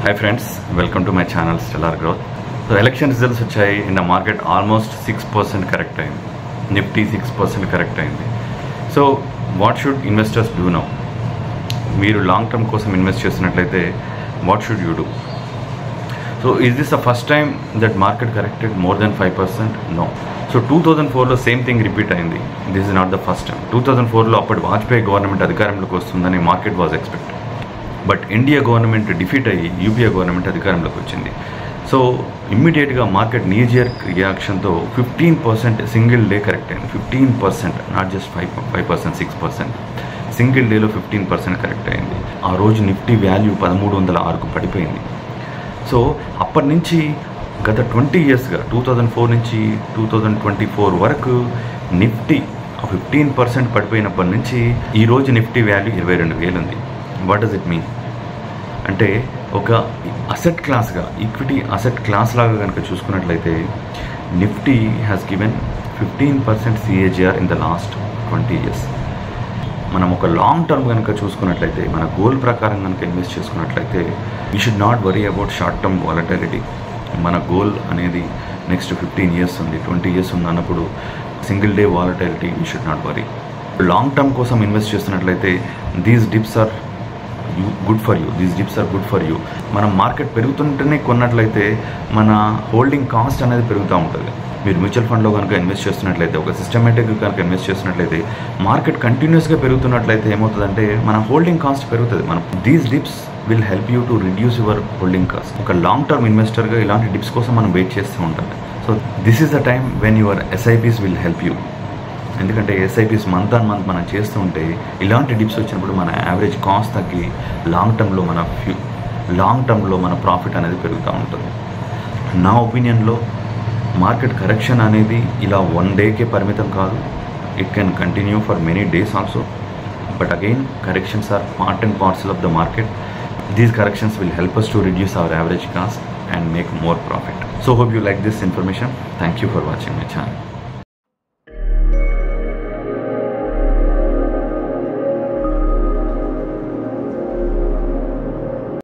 Hi friends, welcome to my channel Stellar Growth. So election results వచ్చాయి. In the market almost 6% correct అయింది. Nifty 6% correct అయింది. So what should investors do now? మీరు long term కోసం invest చేస్తున్నట్లయితే what should you do? So is this the first time that market corrected more than 5%? No. So 2004లో same thing repeat అయింది. This is not the first time. 2004లో అప్పటి Vajpayee government అధికారంలోకి వస్తుందని market was expect. But India government defeat అయ్యి UPA government అధికారంలోకి వచ్చింది. So ఇమ్మీడియట్గా మార్కెట్ నీజియర్ రియాక్షన్తో 15% సింగిల్ డే కరెక్ట్ అయింది. 15%, నాట్ జస్ట్ 5%, 6%. సింగిల్ డేలో 15% కరెక్ట్ అయింది. ఆ రోజు నిఫ్టీ వాల్యూ 1306కు పడిపోయింది. సో అప్పటి నుంచి గత 20 ఇయర్స్గా 2004 నుంచి 2024 వరకు నిఫ్టీ 15% పడిపోయినప్పటి నుంచి ఈరోజు నిఫ్టీ వాల్యూ 22,000 ఉంది. వాట్ డస్ ఇట్ మీన్ అంటే ఒక అసెట్ క్లాస్గా, ఈక్విటీ అసెట్ క్లాస్ లాగా కనుక చూసుకున్నట్లయితే Nifty has given 15% CAGR in the last 20 years. మనం ఒక లాంగ్ టర్మ్ కనుక చూసుకున్నట్లయితే, మన గోల్ ప్రకారం కనుక ఇన్వెస్ట్ చేసుకున్నట్లయితే we should not worry about short term volatility. మన గోల్ అనేది నెక్స్ట్ 15 ఇయర్స్ ఉంది, 20 ఇయర్స్ ఉంది అన్నప్పుడు single day volatility we should not worry. Long term కోసం ఇన్వెస్ట్ చేస్తున్నట్లయితే these dips are good for you, these dips are good for you. మనం market పెరుగుతుంటేనే కొన్నట్లయితే మన హోల్డింగ్ కాస్ట్ అనేది పెరుగుతూ ఉంటుంది. మీరు మ్యూచువల్ ఫండ్లో కనుక ఇన్వెస్ట్ చేస్తున్నట్లయితే, ఒక సిస్టమేటిక్గా కనుక ఇన్వెస్ట్ చేస్తున్నట్లయితే, మార్కెట్ కంటిన్యూస్గా పెరుగుతున్నట్లయితే ఏమవుతుందంటే మన హోల్డింగ్ కాస్ట్ పెరుగుతుంది. మనం these dips will help you to reduce your holding cost. ఒక లాంగ్ టర్మ్ ఇన్వెస్టర్గా ఇలాంటి డిప్స్ కోసం మనం వెయిట్ చేస్తూ ఉంటాం. So this is the time when your SIPs will help you. ఎందుకంటే SIPs మంత్ ఆన్ మంత్ మనం చేస్తూ ఉంటే ఇలాంటి డిప్స్ వచ్చినప్పుడు మన యావరేజ్ కాస్ట్ తగ్గి లాంగ్ టర్మ్లో మన ప్రాఫిట్ అనేది పెరుగుతూ ఉంటుంది. నా ఒపీనియన్లో మార్కెట్ కరెక్షన్ అనేది ఇలా 1 డేకే పరిమితం కాదు. It can continue for many days also. But again corrections are part and parcel of the market. These corrections will help us to reduce our average cost and make more profit. So hope you like this information. Thank you for watching my channel.